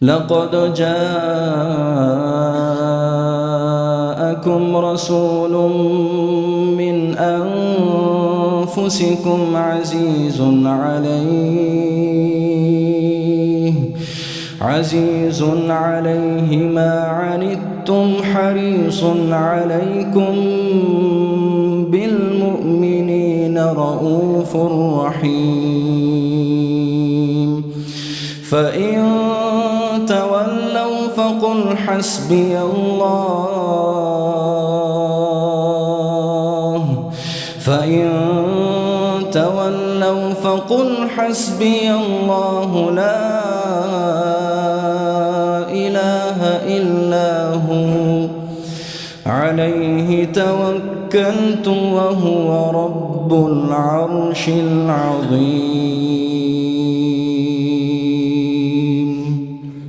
لقد جاءكم رسول من أنفسكم عزيز عليه ما عنتم حريص عليكم بالمؤمنين رؤوف رحيم. فإن تولوا فقل حسبي الله لا إله إلا هو عليه توكلت وهو رب العرش العظيم.